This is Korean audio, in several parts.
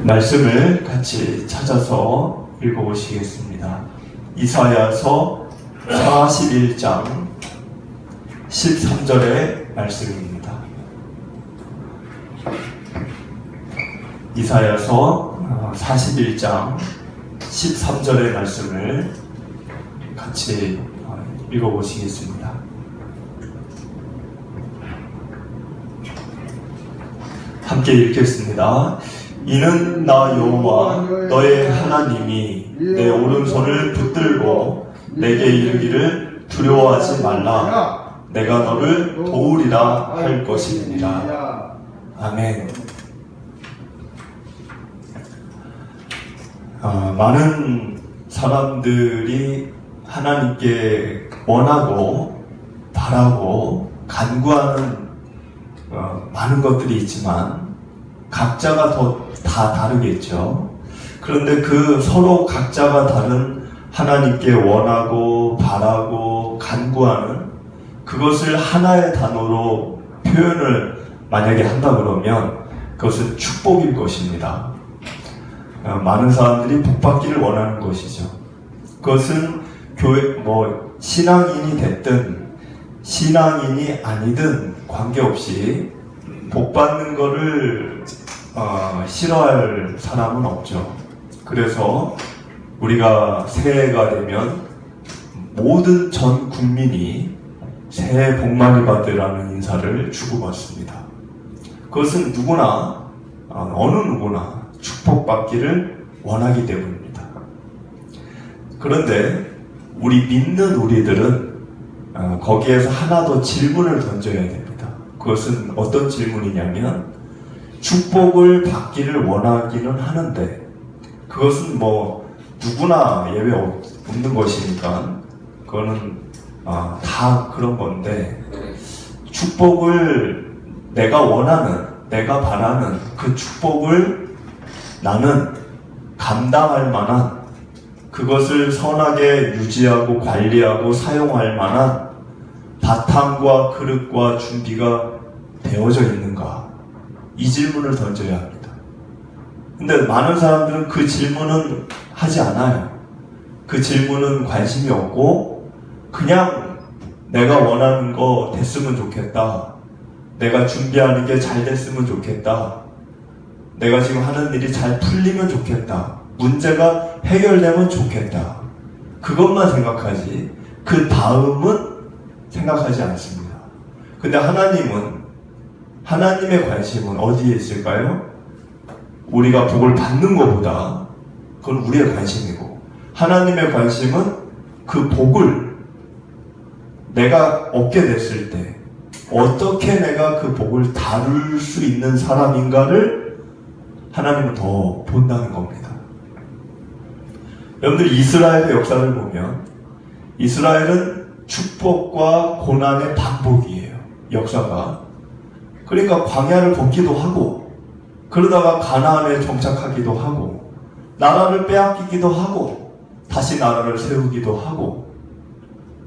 말씀을 같이 찾아서 읽어보시겠습니다. 이사야서 41장 13절의 말씀입니다. 이사야서 41장 13절의 말씀을 같이 읽어보시겠습니다. 함께 읽겠습니다. 이는 나 여호와 너의 하나님이 내 오른손을 붙들고 내게 이르기를 두려워하지 말라. 내가 너를 도우리라 할 것이니라. 아멘. 많은 사람들이 하나님께 원하고 바라고 간구하는 많은 것들이 있지만 각자가 다 다르겠죠. 그런데 그 서로 각자가 다른 하나님께 원하고 바라고 간구하는 그것을 하나의 단어로 표현을 만약에 한다 그러면 그것은 축복일 것입니다. 많은 사람들이 복받기를 원하는 것이죠. 그것은 신앙인이 됐든 신앙인이 아니든 관계없이 복받는 거를 싫어할 사람은 없죠. 그래서 우리가 새해가 되면 모든 전 국민이 새해 복 많이 받으라는 인사를 주고받습니다. 그것은 누구나 어느 누구나 축복받기를 원하기 때문입니다. 그런데 우리 믿는 우리들은 거기에서 하나 더 질문을 던져야 됩니다. 그것은 어떤 질문이냐면 축복을 받기를 원하기는 하는데 그것은 누구나 예외 없는 것이니까 그거는 다 그런 건데 축복을 내가 원하는 내가 바라는 그 축복을 나는 감당할 만한 그것을 선하게 유지하고 관리하고 사용할 만한 바탕과 그릇과 준비가 되어져 있는가? 이 질문을 던져야 합니다. 근데 많은 사람들은 그 질문은 하지 않아요. 그 질문은 관심이 없고 그냥 내가 원하는 거 됐으면 좋겠다. 내가 준비하는 게 잘 됐으면 좋겠다. 내가 지금 하는 일이 잘 풀리면 좋겠다. 문제가 해결되면 좋겠다. 그것만 생각하지 그 다음은 생각하지 않습니다. 근데 하나님의 관심은 어디에 있을까요? 우리가 복을 받는 것보다 그건 우리의 관심이고 하나님의 관심은 그 복을 내가 얻게 됐을 때 어떻게 내가 그 복을 다룰 수 있는 사람인가를 하나님은 더 본다는 겁니다. 여러분들 이스라엘의 역사를 보면 이스라엘은 축복과 고난의 반복이에요. 역사가. 그러니까 광야를 걷기도 하고 그러다가 가나안에 정착하기도 하고 나라를 빼앗기기도 하고 다시 나라를 세우기도 하고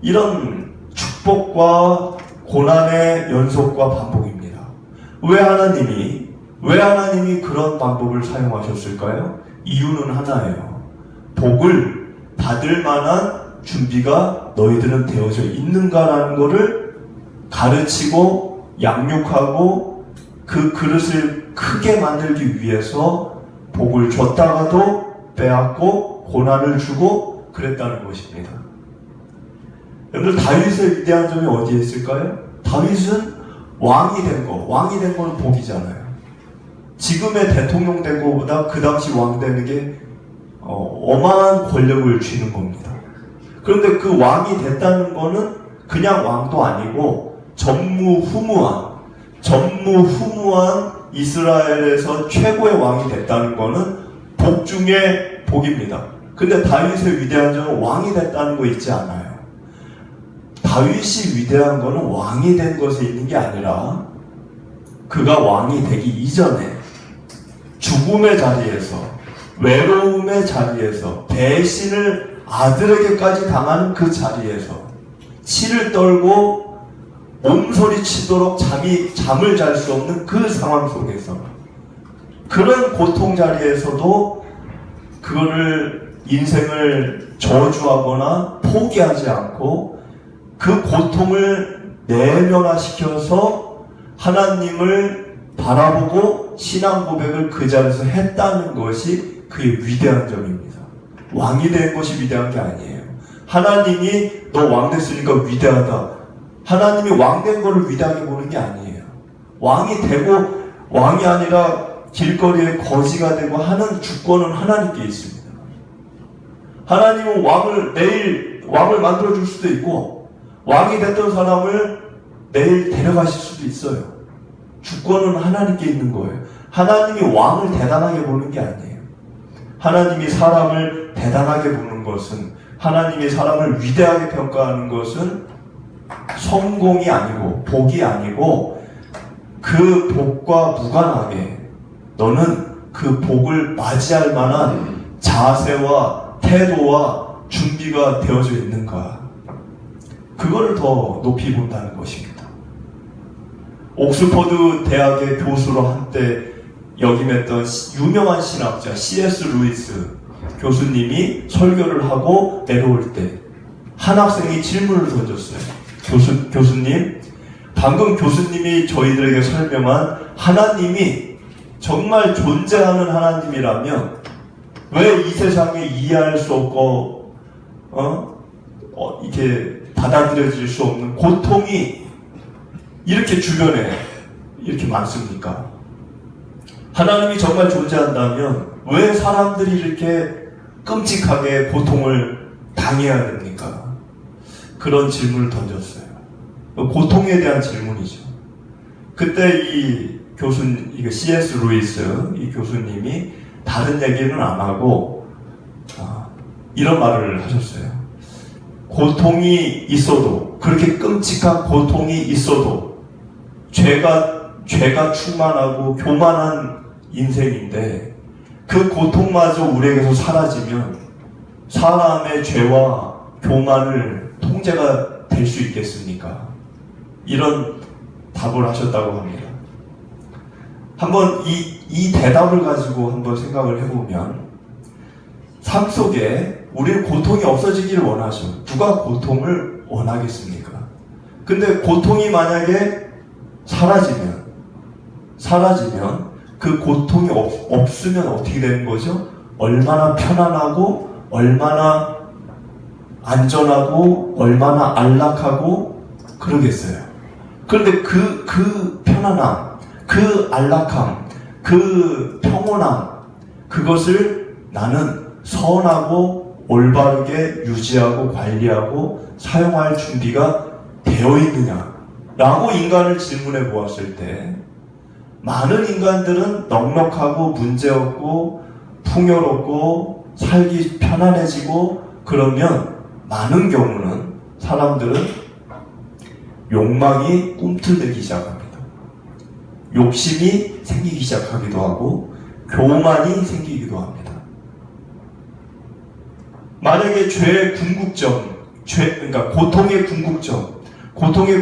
이런 축복과 고난의 연속과 반복입니다. 왜 하나님이 그런 방법을 사용하셨을까요? 이유는 하나예요. 복을 받을 만한 준비가 너희들은 되어져 있는가라는 것을 가르치고 양육하고 그 그릇을 크게 만들기 위해서 복을 줬다가도 빼앗고 고난을 주고 그랬다는 것입니다. 여러분들 다윗의 위대한 점이 어디에 있을까요? 다윗은 왕이 된 거는 복이잖아요. 지금의 대통령 된 것보다 그 당시 왕 되는 게 어마한 권력을 쥐는 겁니다. 그런데 그 왕이 됐다는 거는 그냥 왕도 아니고 전무후무한 이스라엘에서 최고의 왕이 됐다는 거는 복 중에 복입니다. 근데 다윗의 위대한 점은 왕이 됐다는 거 있지 않아요. 다윗이 위대한 거는 왕이 된 것에 있는 게 아니라 그가 왕이 되기 이전에 죽음의 자리에서 외로움의 자리에서 배신을 아들에게까지 당하는 그 자리에서 치를 떨고 몸소리 치도록 잠을 잘 수 없는 그 상황 속에서 그런 고통 자리에서도 그거를 인생을 저주하거나 포기하지 않고 그 고통을 내면화시켜서 하나님을 바라보고 신앙 고백을 그 자리에서 했다는 것이 그의 위대한 점입니다. 왕이 된 것이 위대한 게 아니에요. 하나님이 너 왕 됐으니까 위대하다. 하나님이 왕 된 거를 위대하게 보는 게 아니에요. 왕이 되고 왕이 아니라 길거리에 거지가 되고 하는 주권은 하나님께 있습니다. 하나님은 내일 왕을 만들어줄 수도 있고 왕이 됐던 사람을 내일 데려가실 수도 있어요. 주권은 하나님께 있는 거예요. 하나님이 왕을 대단하게 보는 게 아니에요. 하나님이 사람을 대단하게 보는 것은, 하나님이 사람을 위대하게 평가하는 것은 성공이 아니고 복이 아니고 그 복과 무관하게 너는 그 복을 맞이할 만한 자세와 태도와 준비가 되어져 있는가, 그거를 더 높이 본다는 것입니다. 옥스퍼드 대학의 교수로 한때 역임했던 유명한 신학자 C.S. 루이스 교수님이 설교를 하고 내려올 때 한 학생이 질문을 던졌어요. 교수님, 방금 교수님이 저희들에게 설명한 하나님이 정말 존재하는 하나님이라면 왜 이 세상에 이해할 수 없고 이렇게 받아들여질 수 없는 고통이 이렇게 주변에 이렇게 많습니까? 하나님이 정말 존재한다면 왜 사람들이 이렇게 끔찍하게 고통을 당해야 됩니까? 그런 질문을 던졌어요. 고통에 대한 질문이죠. 그때 이거 C.S. 루이스 이 교수님이 다른 얘기는 안 하고 이런 말을 하셨어요. 고통이 있어도, 그렇게 끔찍한 고통이 있어도 죄가 충만하고 교만한 인생인데 그 고통마저 우리에게서 사라지면 사람의 죄와 교만을 통제가 될 수 있겠습니까? 이런 답을 하셨다고 합니다. 한번 이 대답을 가지고 한번 생각을 해보면, 삶 속에 우리는 고통이 없어지기를 원하죠. 누가 고통을 원하겠습니까? 근데 고통이 만약에 사라지면 그 고통이 없으면 어떻게 되는 거죠? 얼마나 편안하고 얼마나 안전하고 얼마나 안락하고 그러겠어요. 그런데 그 편안함, 그 안락함, 그 평온함, 그것을 나는 선하고 올바르게 유지하고 관리하고 사용할 준비가 되어 있느냐라고 인간을 질문해 보았을 때, 많은 인간들은 넉넉하고 문제없고 풍요롭고 살기 편안해지고 그러면 많은 경우는 사람들은 욕망이 꿈틀대기 시작합니다. 욕심이 생기기 시작하기도 하고 교만이 생기기도 합니다. 만약에 죄의 궁극점, 그러니까 고통의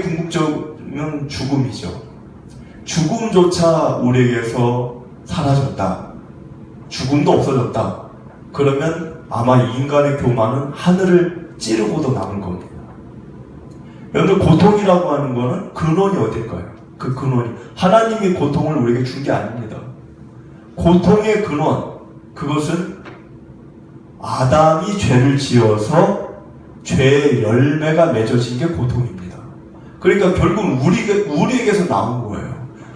궁극점은 죽음이죠. 죽음조차 우리에게서 사라졌다, 죽음도 없어졌다, 그러면 아마 이 인간의 교만은 하늘을 찌르고도 남을 겁니다. 여러분, 고통이라고 하는 거는 근원이 어딜까요? 그 근원이 하나님이 고통을 우리에게 준 게 아닙니다. 고통의 근원, 그것은 아담이 죄를 지어서 죄의 열매가 맺어진 게 고통입니다. 그러니까 결국은 우리에게서 나온 거예요.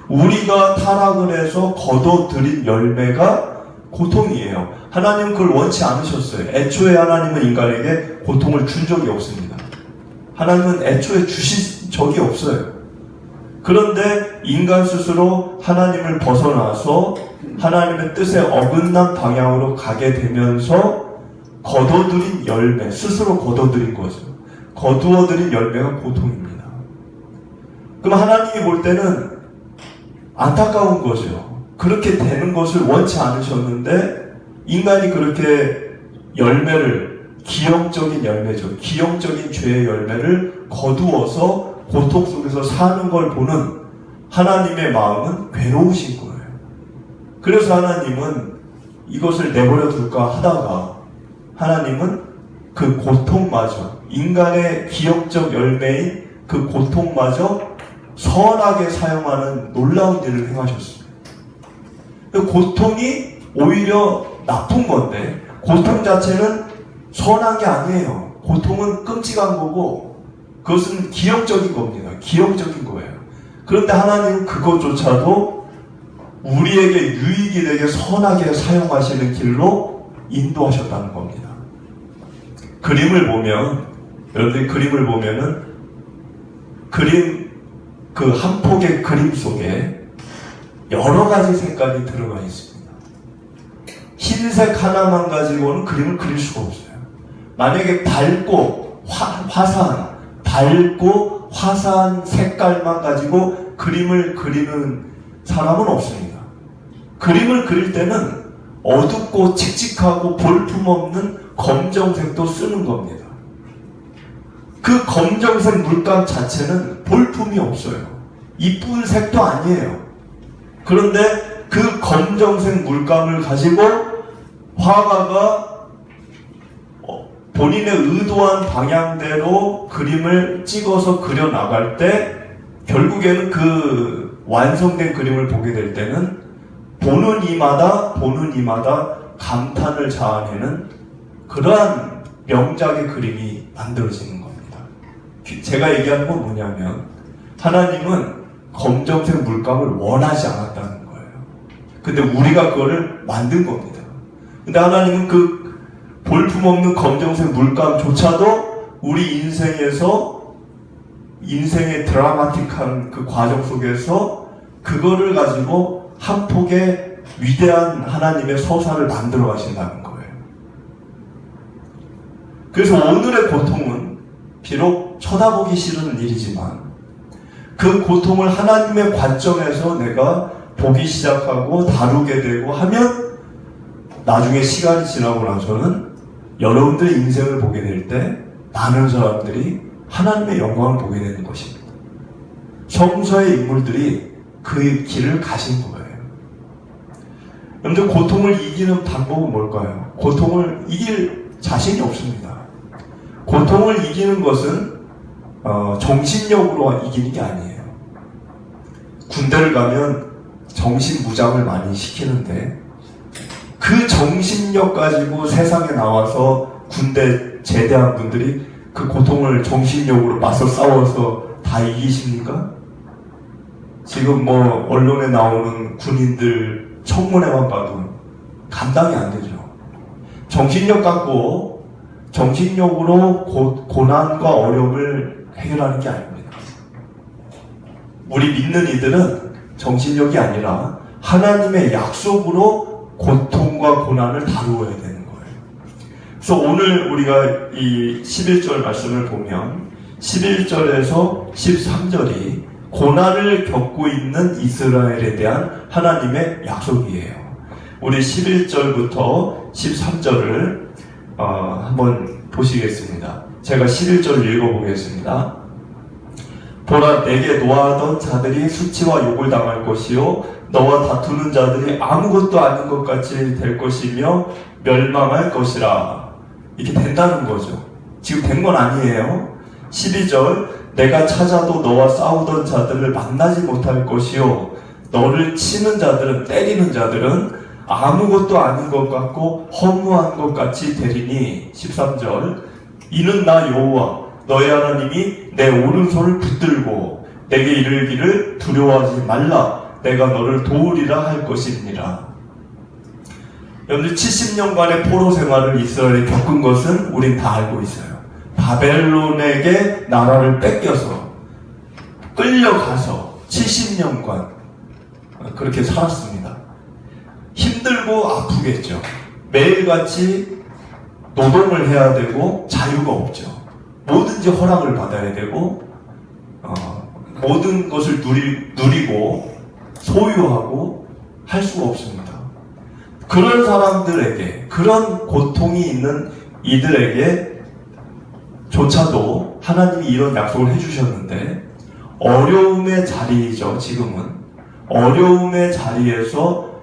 우리가 타락을 해서 거둬들인 열매가 고통이에요. 하나님은 그걸 원치 않으셨어요. 애초에 하나님은 인간에게 고통을 준 적이 없습니다. 하나님은 애초에 주신 적이 없어요. 그런데 인간 스스로 하나님을 벗어나서 하나님의 뜻에 어긋난 방향으로 가게 되면서 거둬들인 열매, 스스로 거둬들인 거죠. 거두어들인 열매가 고통입니다. 그럼 하나님이 볼 때는 안타까운 거죠. 그렇게 되는 것을 원치 않으셨는데 인간이 그렇게 열매를, 기형적인 열매죠. 기형적인 죄의 열매를 거두어서 고통 속에서 사는 걸 보는 하나님의 마음은 괴로우신 거예요. 그래서 하나님은 이것을 내버려 둘까 하다가 하나님은 그 고통마저, 인간의 기억적 열매인 그 고통마저 선하게 사용하는 놀라운 일을 행하셨습니다. 고통이 오히려 나쁜 건데, 고통 자체는 선한 게 아니에요. 고통은 끔찍한 거고, 그것은 기형적인 겁니다. 기형적인 거예요. 그런데 하나님은 그것조차도 우리에게 유익이 되게 선하게 사용하시는 길로 인도하셨다는 겁니다. 그림을 보면, 여러분들이 그림을 보면은, 그 한 폭의 그림 속에 여러 가지 색깔이 들어가 있습니다. 흰색 하나만 가지고는 그림을 그릴 수가 없어요. 만약에 밝고 화사한 색깔만 가지고 그림을 그리는 사람은 없습니다. 그림을 그릴 때는 어둡고 칙칙하고 볼품없는 검정색도 쓰는 겁니다. 그 검정색 물감 자체는 볼품이 없어요. 이쁜 색도 아니에요. 그런데 그 검정색 물감을 가지고 화가가 본인의 의도한 방향대로 그림을 찍어서 그려 나갈 때 결국에는 그 완성된 그림을 보게 될 때는 보는 이마다 감탄을 자아내는 그러한 명작의 그림이 만들어지는 겁니다. 제가 얘기하는 건 뭐냐면 하나님은 검정색 물감을 원하지 않았다는 거예요. 근데 우리가 그거를 만든 겁니다. 근데 하나님은 그 볼품없는 검정색 물감조차도 우리 인생의 드라마틱한 그 과정 속에서 그거를 가지고 한 폭의 위대한 하나님의 서사를 만들어 가신다는 거예요. 그래서 오늘의 고통은 비록 쳐다보기 싫은 일이지만 그 고통을 하나님의 관점에서 내가 보기 시작하고 다루게 되고 하면 나중에 시간이 지나고 나서는 여러분들의 인생을 보게 될 때 많은 사람들이 하나님의 영광을 보게 되는 것입니다. 성서의 인물들이 그 길을 가신 거예요. 여러분들 고통을 이기는 방법은 뭘까요? 고통을 이길 자신이 없습니다. 고통을 이기는 것은 정신력으로 이기는 게 아니에요. 군대를 가면 정신무장을 많이 시키는데 그 정신력 가지고 세상에 나와서 군대 제대한 분들이 그 고통을 정신력으로 맞서 싸워서 다 이기십니까? 지금 언론에 나오는 군인들 청문회만 봐도 감당이 안 되죠. 정신력 갖고 정신력으로 고난과 어려움을 해결하는 게 아닙니다. 우리 믿는 이들은 정신력이 아니라 하나님의 약속으로 고통과 고난을 다루어야 되는 거예요. 그래서 오늘 우리가 이 11절 말씀을 보면 11절에서 13절이 고난을 겪고 있는 이스라엘에 대한 하나님의 약속이에요. 우리 11절부터 13절을 한번 보시겠습니다. 제가 11절 읽어보겠습니다. 보라, 내게 노하던 자들이 수치와 욕을 당할 것이요 너와 다투는 자들이 아무것도 아닌 것 같이 될 것이며 멸망할 것이라. 이렇게 된다는 거죠. 지금 된 건 아니에요. 12절, 내가 찾아도 너와 싸우던 자들을 만나지 못할 것이요 너를 치는 자들은, 때리는 자들은 아무것도 아닌 것 같고 허무한 것 같이 되리니. 13절, 이는 나 여호와 너의 하나님이 내 오른손을 붙들고 내게 이르기를 두려워하지 말라, 내가 너를 도우리라 할 것이니라. 여러분들 70년간의 포로 생활을 이스라엘이 겪은 것은 우린 다 알고 있어요. 바벨론에게 나라를 뺏겨서 끌려가서 70년간 그렇게 살았습니다. 힘들고 아프겠죠. 매일같이 노동을 해야 되고 자유가 없죠. 뭐든지 허락을 받아야 되고 모든 것을 누리고 소유하고 할 수가 없습니다. 그런 사람들에게, 그런 고통이 있는 이들에게 조차도 하나님이 이런 약속을 해주셨는데 어려움의 자리이죠. 지금은 어려움의 자리에서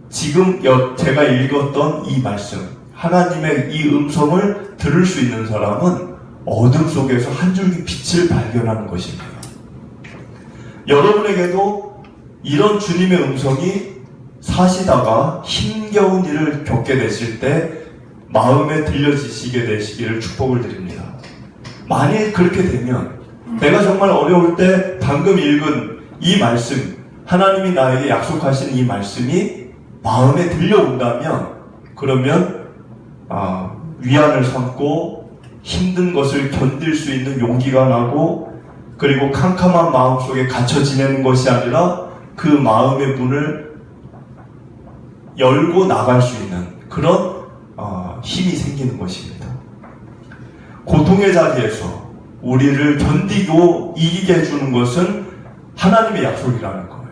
지금 제가 읽었던 이 말씀, 하나님의 이 음성을 들을 수 있는 사람은 어둠 속에서 한 줄기 빛을 발견하는 것입니다. 여러분에게도 이런 주님의 음성이 사시다가 힘겨운 일을 겪게 되실 때 마음에 들려지시게 되시기를 축복을 드립니다. 만일 그렇게 되면 내가 정말 어려울 때 방금 읽은 이 말씀, 하나님이 나에게 약속하신 이 말씀이 마음에 들려온다면 그러면 위안을 삼고 힘든 것을 견딜 수 있는 용기가 나고, 그리고 캄캄한 마음속에 갇혀 지내는 것이 아니라 그 마음의 문을 열고 나갈 수 있는 그런 힘이 생기는 것입니다. 고통의 자리에서 우리를 견디고 이기게 해주는 것은 하나님의 약속이라는 거예요.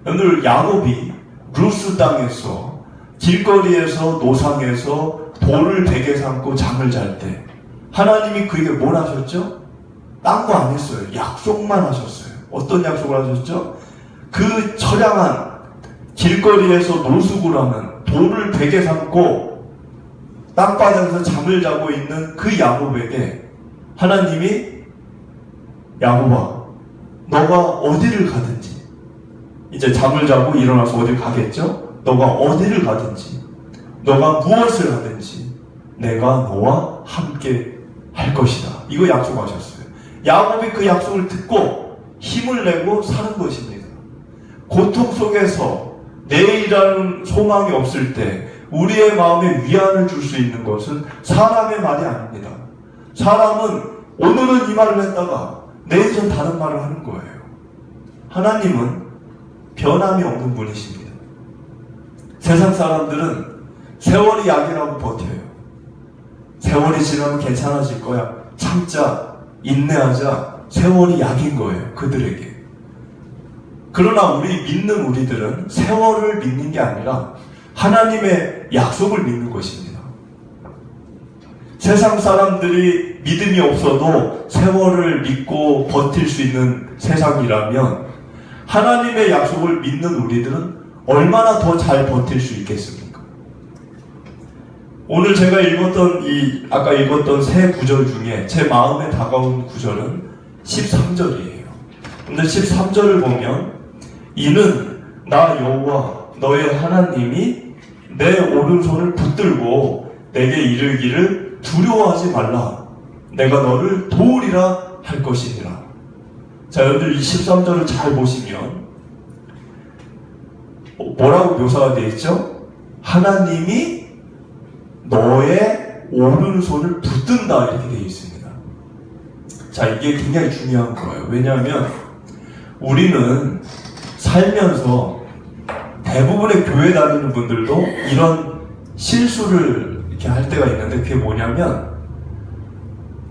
여러분들, 야곱이 루스 땅에서 길거리에서 노상에서 돌을 베개 삼고 잠을 잘 때 하나님이 그에게 뭘 하셨죠? 딴 거 안 했어요. 약속만 하셨어요. 어떤 약속을 하셨죠? 그 처량한 길거리에서 노숙을 하는, 돌을 베개 삼고 땅바닥에서 잠을 자고 있는 그 야곱에게 하나님이, 야곱아, 너가 어디를 가든지, 이제 잠을 자고 일어나서 어딜 가겠죠? 너가 어디를 가든지, 너가 무엇을 하든지 내가 너와 함께 할 것이다. 이거 약속하셨어요. 야곱이 그 약속을 듣고 힘을 내고 사는 것입니다. 고통 속에서 내일이라는 소망이 없을 때 우리의 마음에 위안을 줄 수 있는 것은 사람의 말이 아닙니다. 사람은 오늘은 이 말을 했다가 내일은 다른 말을 하는 거예요. 하나님은 변함이 없는 분이십니다. 세상 사람들은 세월이 약이라고 버텨요. 세월이 지나면 괜찮아질 거야. 참자, 인내하자. 세월이 약인 거예요, 그들에게. 그러나 우리들은 세월을 믿는 게 아니라 하나님의 약속을 믿는 것입니다. 세상 사람들이 믿음이 없어도 세월을 믿고 버틸 수 있는 세상이라면 하나님의 약속을 믿는 우리들은 얼마나 더 잘 버틸 수 있겠습니까? 오늘 제가 아까 읽었던 세 구절 중에 제 마음에 다가온 구절은 13절이에요. 근데 13절을 보면, 이는 나 여호와 너의 하나님이 내 오른손을 붙들고 내게 이르기를 두려워하지 말라. 내가 너를 도우리라 할 것이니라. 자, 여러분들 이 13절을 잘 보시면 뭐라고 묘사가 되어 있죠? 하나님이 너의 오른손을 붙든다, 이렇게 되어 있습니다. 자, 이게 굉장히 중요한 거예요. 왜냐하면 우리는 살면서 대부분의 교회 다니는 분들도 이런 실수를 이렇게 할 때가 있는데, 그게 뭐냐면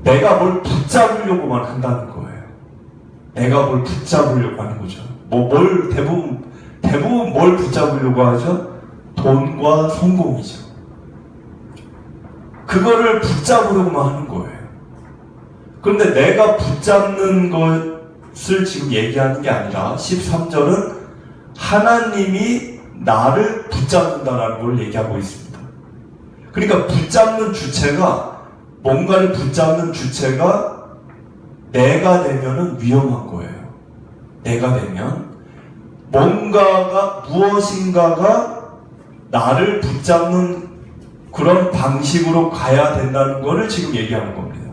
내가 뭘 붙잡으려고만 한다는 거예요. 내가 뭘 붙잡으려고 하는 거죠. 대부분 뭘 붙잡으려고 하죠? 돈과 성공이죠. 그거를 붙잡으려고만 하는 거예요. 그런데 내가 붙잡는 것을 지금 얘기하는 게 아니라 13절은 하나님이 나를 붙잡는다는 걸 얘기하고 있습니다. 그러니까 뭔가를 붙잡는 주체가 내가 되면은 위험한 거예요. 내가 되면 무엇인가가 나를 붙잡는 그런 방식으로 가야 된다는 것을 지금 얘기하는 겁니다.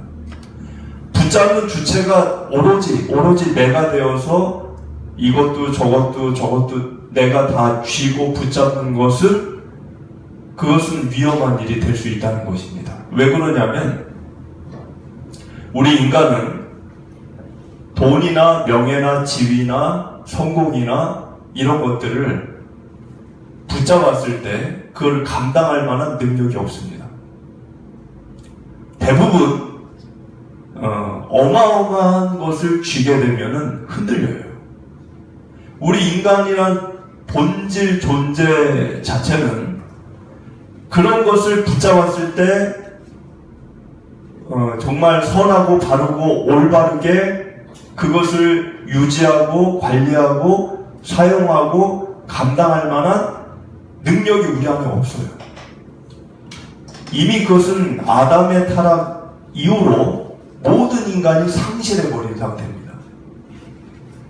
붙잡는 주체가 오로지 내가 되어서 이것도 저것도 내가 다 쥐고 붙잡는 그것은 위험한 일이 될 수 있다는 것입니다. 왜 그러냐면 우리 인간은 돈이나 명예나 지위나 성공이나 이런 것들을 붙잡았을 때 그걸 감당할 만한 능력이 없습니다. 대부분 어마어마한 것을 쥐게 되면은 흔들려요. 우리 인간이란 본질 존재 자체는 그런 것을 붙잡았을 때 정말 선하고 바르고 올바르게 그것을 유지하고 관리하고 사용하고 감당할 만한 능력이 우리 안에 없어요. 이미 그것은 아담의 타락 이후로 모든 인간이 상실해버린 상태입니다.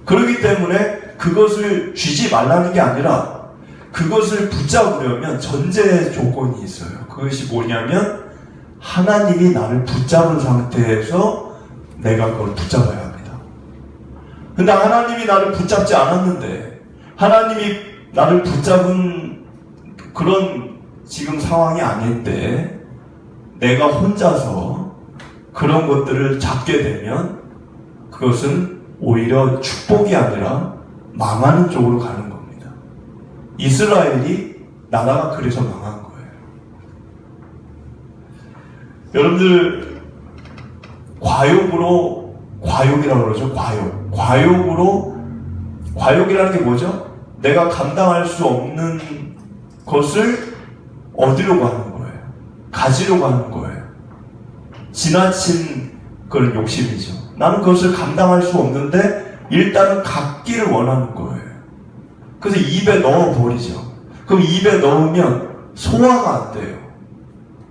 그렇기 때문에 그것을 쥐지 말라는 게 아니라 그것을 붙잡으려면 전제 조건이 있어요. 그것이 뭐냐면 하나님이 나를 붙잡은 상태에서 내가 그걸 붙잡아야 합니다. 근데 하나님이 나를 붙잡지 않았는데 하나님이 나를 붙잡은 그런 지금 상황이 아닌데 내가 혼자서 그런 것들을 잡게 되면 그것은 오히려 축복이 아니라 망하는 쪽으로 가는 겁니다. 이스라엘이 나라가 그래서 망한 거예요. 여러분들 과욕이라고 그러죠. 과욕이라는 게 뭐죠? 내가 감당할 수 없는 것을 얻으려고 하는 거예요. 가지려고 하는 거예요. 지나친 그런 욕심이죠. 나는 그것을 감당할 수 없는데 일단은 갖기를 원하는 거예요. 그래서 입에 넣어버리죠. 그럼 입에 넣으면 소화가 안 돼요.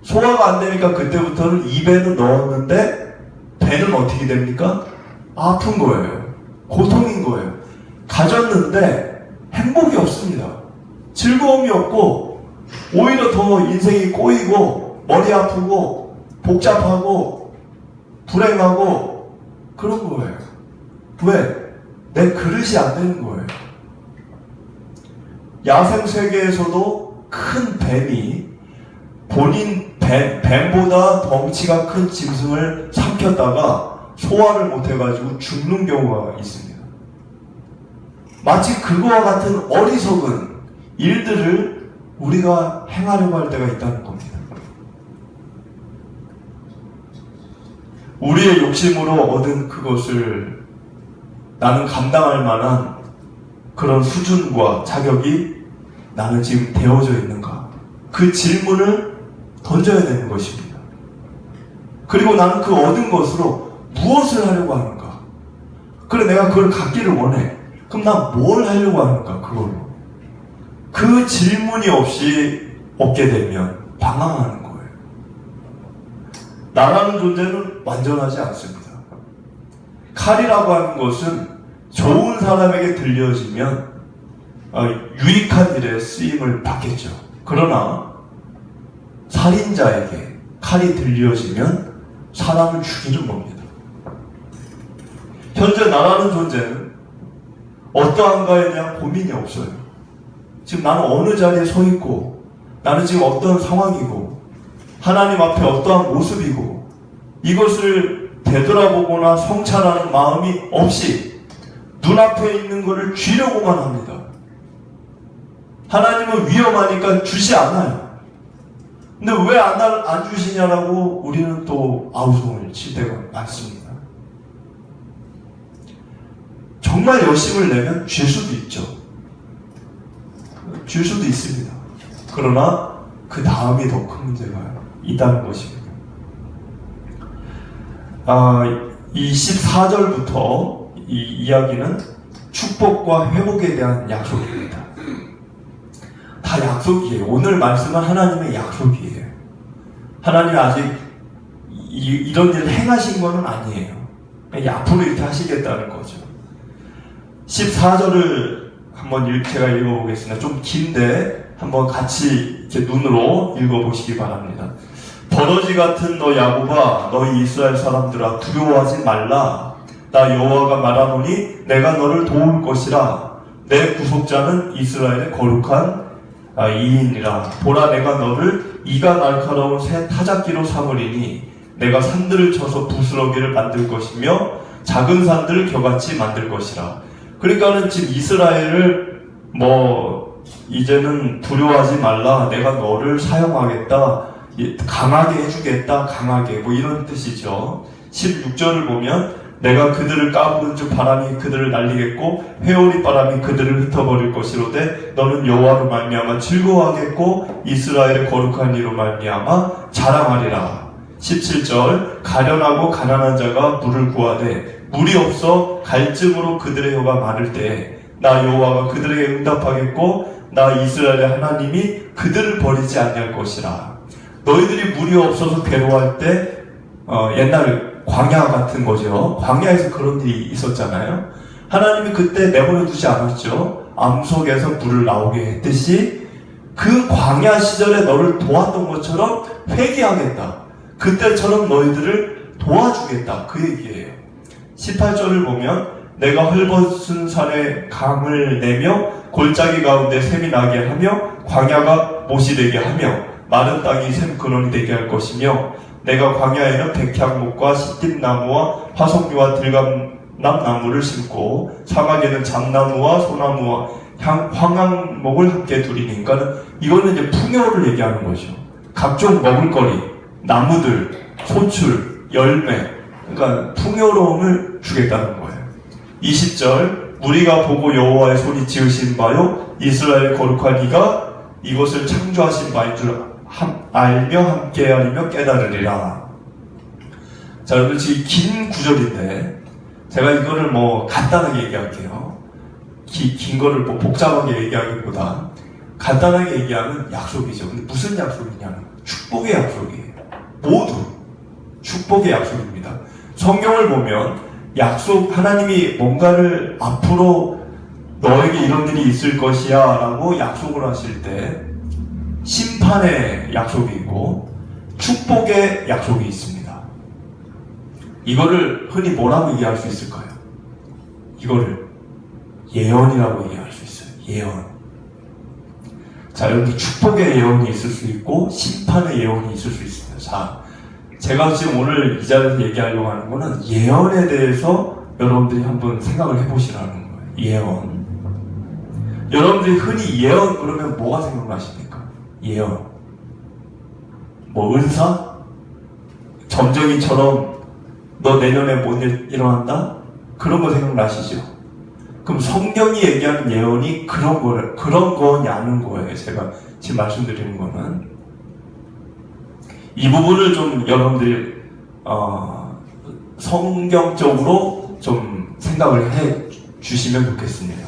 소화가 안 되니까 그때부터는 입에는 넣었는데 배는 어떻게 됩니까? 아픈 거예요. 고통인 거예요. 가졌는데 행복이 없습니다. 즐거움이 없고 오히려 더 인생이 꼬이고 머리 아프고 복잡하고 불행하고 그런 거예요. 왜? 내 그릇이 안 되는 거예요. 야생 세계에서도 큰 뱀이 본인 뱀보다 덩치가 큰 짐승을 삼켰다가 소화를 못해가지고 죽는 경우가 있습니다. 마치 그거와 같은 어리석은 일들을 우리가 행하려고 할 때가 있다는 겁니다. 우리의 욕심으로 얻은 그것을 나는 감당할 만한 그런 수준과 자격이 나는 지금 되어져 있는가? 그 질문을 던져야 되는 것입니다. 그리고 나는 그 얻은 것으로 무엇을 하려고 하는가? 그래, 내가 그걸 갖기를 원해. 그럼 난 뭘 하려고 하는가? 그걸로. 그 질문이 없이 얻게 되면 방황하는 거예요. 나라는 존재는 완전하지 않습니다. 칼이라고 하는 것은 좋은 사람에게 들려지면 유익한 일에 쓰임을 받겠죠. 그러나 살인자에게 칼이 들려지면 사람을 죽이는 겁니다. 현재 나라는 존재는 어떠한가에 대한 고민이 없어요. 지금 나는 어느 자리에 서 있고 나는 지금 어떤 상황이고 하나님 앞에 어떠한 모습이고 이것을 되돌아보거나 성찰하는 마음이 없이 눈앞에 있는 것을 쥐려고만 합니다. 하나님은 위험하니까 주지 않아요. 근데 왜 안 주시냐라고 우리는 또 아우성을 칠 때가 많습니다. 정말 열심을 내면 줄 수도 있죠. 줄 수도 있습니다. 그러나 그 다음이 더 큰 문제가 있다는 것입니다. 이 14절부터 이 이야기는 축복과 회복에 대한 약속입니다. 다 약속이에요. 오늘 말씀은 하나님의 약속이에요. 하나님이 아직 이런 일을 행하신 것은 아니에요. 앞으로 이렇게 하시겠다는 거죠. 14절을 한번 제가 읽어보겠습니다. 좀 긴데 한번 같이 이렇게 눈으로 읽어보시기 바랍니다. 버러지 같은 너 야곱아, 너희 이스라엘 사람들아, 두려워하지 말라. 나 여호와가 말하노니 내가 너를 도울 것이라. 내 구속자는 이스라엘의 거룩한 이인이라. 보라, 내가 너를 이가 날카로운 새 타작기로 삼으리니 내가 산들을 쳐서 부스러기를 만들 것이며 작은 산들을 겨같이 만들 것이라. 그러니까는 지금 이스라엘을 이제는 두려워하지 말라. 내가 너를 사용하겠다. 강하게 해주겠다. 강하게. 이런 뜻이죠. 16절을 보면 내가 그들을 까부는 즉 바람이 그들을 날리겠고 회오리 바람이 그들을 흩어버릴 것이로되 너는 여호와로 말미암아 즐거워하겠고 이스라엘의 거룩한 이로 말미암아 자랑하리라. 17절 가련하고 가난한 자가 물을 구하되 물이 없어 갈증으로 그들의 혀가 마를 때에 나 여호와가 그들에게 응답하겠고 나 이스라엘의 하나님이 그들을 버리지 아니할 것이라. 너희들이 물이 없어서 괴로워할 때 옛날 광야 같은 거죠. 광야에서 그런 일이 있었잖아요. 하나님이 그때 내버려 두지 않았죠. 암석에서 물을 나오게 했듯이 그 광야 시절에 너를 도왔던 것처럼 회개하겠다. 그때처럼 너희들을 도와주겠다. 그 얘기예요. 18절을 보면 내가 헐벗은 산에 강을 내며 골짜기 가운데 샘이 나게 하며 광야가 못이 되게 하며 마른 땅이 샘 근원이 되게 할 것이며 내가 광야에는 백향목과 시띠나무와 화석류와 들감나무를 심고 사막에는 잠나무와 소나무와 황양목을 함께 두리니. 그러니까 이거는 이제 풍요를 얘기하는 거죠. 각종 먹을거리, 나무들, 소출, 열매, 그러니까 풍요로움을 주겠다는 거예요. 20절 무리가 보고 여호와의 손이 지으신 바요 이스라엘 거룩한 이가 이것을 창조하신 바인 줄 알며 함께하리며 깨달으리라. 자, 여러분 지금 긴 구절인데 제가 이거를 간단하게 얘기할게요. 긴 거를 복잡하게 얘기하기보다 간단하게 얘기하면 약속이죠. 근데 무슨 약속이냐면 축복의 약속이에요. 모두 축복의 약속입니다. 성경을 보면 하나님이 뭔가를 앞으로 너에게 이런 일이 있을 것이야 라고 약속을 하실 때 심판의 약속이 있고 축복의 약속이 있습니다. 이거를 흔히 뭐라고 이해할 수 있을까요? 이거를 예언이라고 이해할 수 있어요. 예언. 자, 여기 축복의 예언이 있을 수 있고 심판의 예언이 있을 수 있습니다. 자, 제가 지금 오늘 이 자리에서 얘기하려고 하는 거는 예언에 대해서 여러분들이 한번 생각을 해보시라는 거예요. 예언. 여러분들이 흔히 예언 그러면 뭐가 생각나십니까? 예언. 은사? 점쟁이처럼 너 내년에 뭔 일 일어난다? 그런 거 생각나시죠? 그럼 성경이 얘기하는 예언이 그런 거냐는 거예요. 제가 지금 말씀드리는 거는. 이 부분을 좀 여러분들이 성경적으로 좀 생각을 해 주시면 좋겠습니다.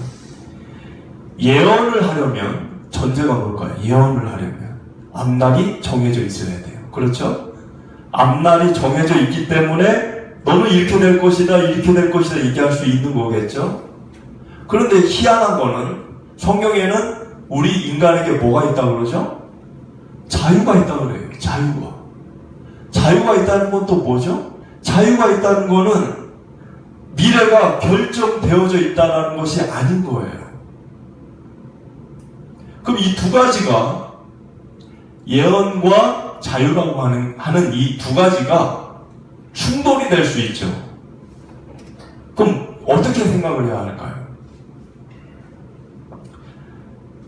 예언을 하려면 전제가 뭘까요? 예언을 하려면 앞날이 정해져 있어야 돼요. 그렇죠? 앞날이 정해져 있기 때문에 너는 이렇게 될 것이다, 이렇게 될 것이다 얘기할 수 있는 거겠죠? 그런데 희한한 거는 성경에는 우리 인간에게 뭐가 있다고 그러죠? 자유가 있다고 그래요. 자유가 있다는 건 또 뭐죠? 자유가 있다는 거는 미래가 결정되어져 있다는 것이 아닌 거예요. 그럼 이 두 가지가 예언과 자유라고 하는 이 두 가지가 충돌이 될 수 있죠. 그럼 어떻게 생각을 해야 할까요?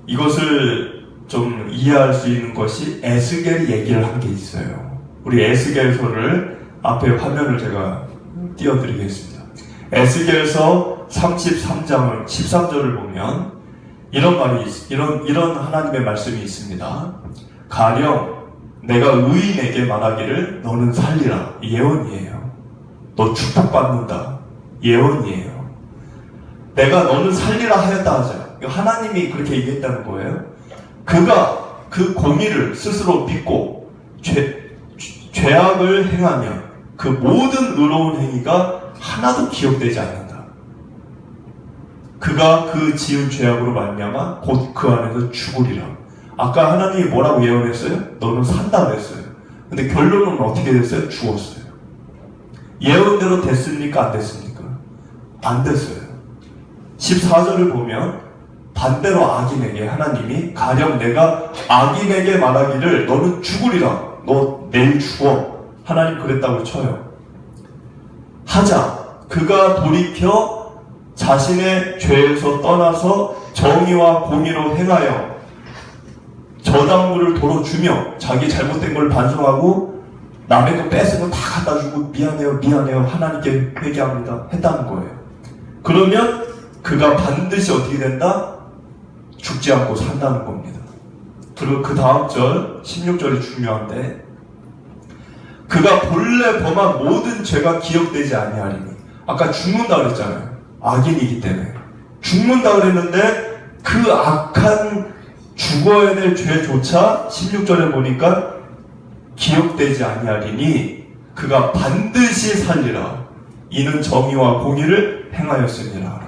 이것을 좀 이해할 수 있는 것이 에스겔이 얘기를 한 게 있어요. 우리 에스겔서를 앞에 화면을 제가 띄워드리겠습니다. 에스겔서 33장을 13절을 보면 이런 하나님의 말씀이 있습니다. 가령 내가 의인에게 말하기를 너는 살리라. 예언이에요. 너 축복받는다. 예언이에요. 내가 너는 살리라 하였다 하죠. 하나님이 그렇게 얘기했다는 거예요. 그가 그 공의를 스스로 믿고 죄악을 행하면 그 모든 의로운 행위가 하나도 기억되지 않는다. 그가 그 지은 죄악으로 말미암아 곧 그 안에서 죽으리라. 아까 하나님이 뭐라고 예언했어요? 너는 산다 그랬어요. 근데 결론은 어떻게 됐어요? 죽었어요. 예언대로 됐습니까? 안 됐습니까? 안 됐어요. 14절을 보면 반대로 악인에게 하나님이 가령 내가 악인에게 말하기를 너는 죽으리라. 너 내일 죽어. 하나님 그랬다고 쳐요. 하자. 그가 돌이켜 자신의 죄에서 떠나서 정의와 공의로 행하여 저당물을 도로 주며 자기 잘못된 걸 반성하고 남의 거 뺏은 거 다 갖다 주고 미안해요 하나님께 회개합니다 했다는 거예요. 그러면 그가 반드시 어떻게 된다? 죽지 않고 산다는 겁니다. 그리고 그 다음 절 16절이 중요한데 그가 본래 범한 모든 죄가 기억되지 아니하리니. 아까 죽는다 그랬잖아요. 악인이기 때문에 죽는다 그랬는데 그 악한 죽어야 될 죄조차 16절에 보니까 기억되지 아니하리니 그가 반드시 살리라. 이는 정의와 공의를 행하였음이라.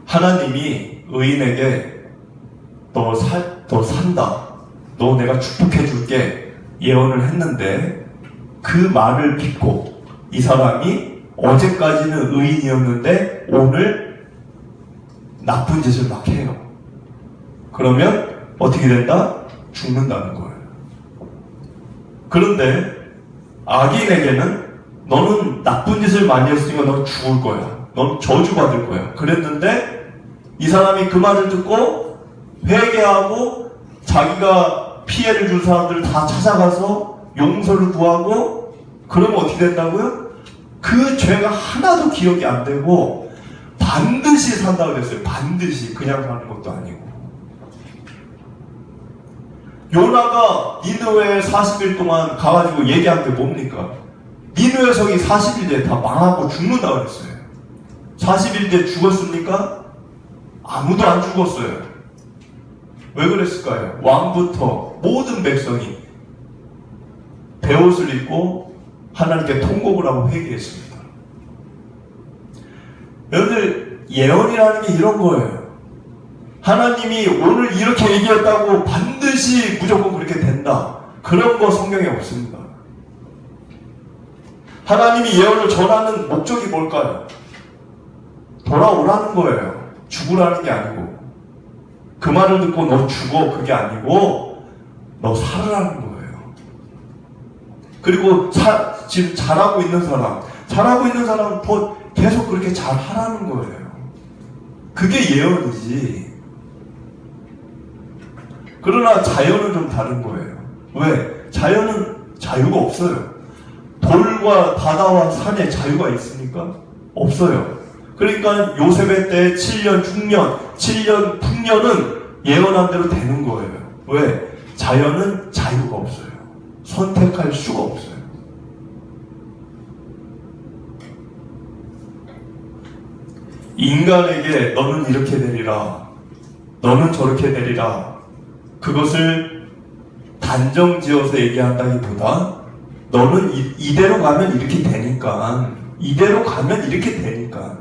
하나님이 의인에게 너 산다. 너 내가 축복해 줄게. 예언을 했는데 그 말을 믿고 이 사람이 어제까지는 의인이었는데 오늘 나쁜 짓을 막 해요. 그러면 어떻게 된다? 죽는다는 거예요. 그런데 악인에게는 너는 나쁜 짓을 많이 했으니까 넌 죽을 거야. 넌 저주받을 거야. 그랬는데 이 사람이 그 말을 듣고 회개하고 자기가 피해를 준 사람들을 다 찾아가서 용서를 구하고 그러면 어떻게 된다고요? 그 죄가 하나도 기억이 안 되고 반드시 산다고 그랬어요. 반드시. 그냥 사는 것도 아니고. 요나가 니느웨에 40일 동안 가가지고 얘기한 게 뭡니까? 니느웨 성이 40일 뒤에 다 망하고 죽는다고 그랬어요. 40일 뒤에 죽었습니까? 아무도 안 죽었어요. 왜 그랬을까요? 왕부터 모든 백성이 베옷을 입고 하나님께 통곡을 하고 회개했습니다. 여러분들, 예언이라는 게 이런 거예요. 하나님이 오늘 이렇게 얘기했다고 반드시 무조건 그렇게 된다. 그런 거 성경에 없습니다. 하나님이 예언을 전하는 목적이 뭘까요? 돌아오라는 거예요. 죽으라는 게 아니고. 그 말을 듣고 너 죽어 그게 아니고 너 살으라는 거예요. 그리고 지금 잘하고 있는 사람은 더 계속 그렇게 잘하라는 거예요. 그게 예언이지. 그러나 자연은 좀 다른 거예요. 왜? 자연은 자유가 없어요. 돌과 바다와 산에 자유가 있습니까? 없어요. 그러니까 요셉의 때 7년 중년, 7년 풍년은 예언한 대로 되는 거예요. 왜? 자연은 자유가 없어요. 선택할 수가 없어요. 인간에게 너는 이렇게 되리라, 너는 저렇게 되리라, 그것을 단정지어서 얘기한다기보다 너는 이대로 가면 이렇게 되니까, 이대로 가면 이렇게 되니까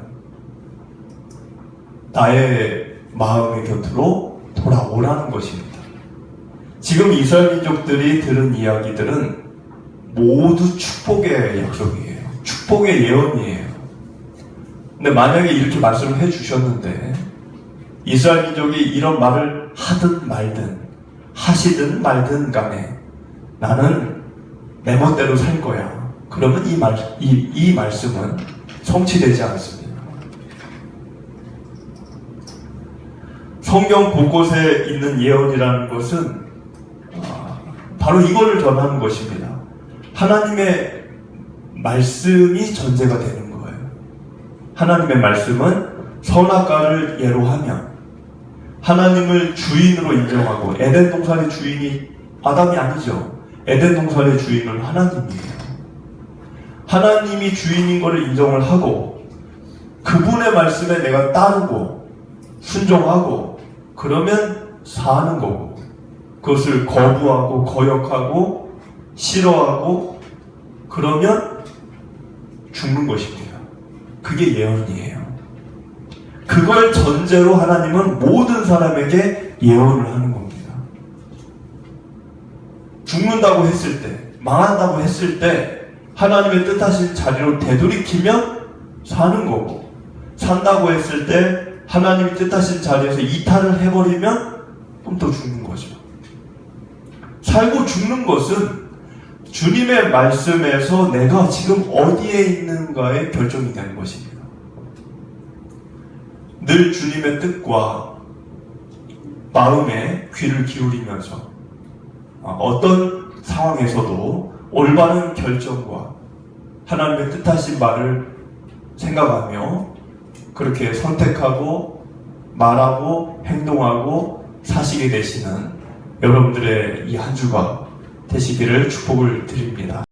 나의 마음의 곁으로 돌아오라는 것입니다. 지금 이스라엘 민족들이 들은 이야기들은 모두 축복의 약속이에요. 축복의 예언이에요. 근데 만약에 이렇게 말씀을 해주셨는데 이스라엘 민족이 이런 말을 하든 말든 하시든 말든 간에 나는 내 멋대로 살 거야. 그러면 이 말씀은 성취되지 않습니다. 성경 곳곳에 있는 예언이라는 것은 바로 이거를 전하는 것입니다. 하나님의 말씀이 전제가 되는 거예요. 하나님의 말씀은 선악과를 예로 하면 하나님을 주인으로 인정하고, 에덴 동산의 주인이 아담이 아니죠. 에덴 동산의 주인은 하나님이에요. 하나님이 주인인 것을 인정을 하고 그분의 말씀에 내가 따르고 순종하고 그러면 사는 거고, 그것을 거부하고 거역하고 싫어하고 그러면 죽는 것입니다. 그게 예언이에요. 그걸 전제로 하나님은 모든 사람에게 예언을 하는 겁니다. 죽는다고 했을 때, 망한다고 했을 때 하나님의 뜻하신 자리로 되돌이키면 사는 거고, 산다고 했을 때 하나님이 뜻하신 자리에서 이탈을 해버리면 그럼 또 죽는 거죠. 살고 죽는 것은 주님의 말씀에서 내가 지금 어디에 있는가에 결정이 되는 것입니다. 늘 주님의 뜻과 마음에 귀를 기울이면서 어떤 상황에서도 올바른 결정과 하나님의 뜻하신 말을 생각하며 그렇게 선택하고 말하고 행동하고 사시게 되시는 여러분들의 이 한 주가 되시기를 축복을 드립니다.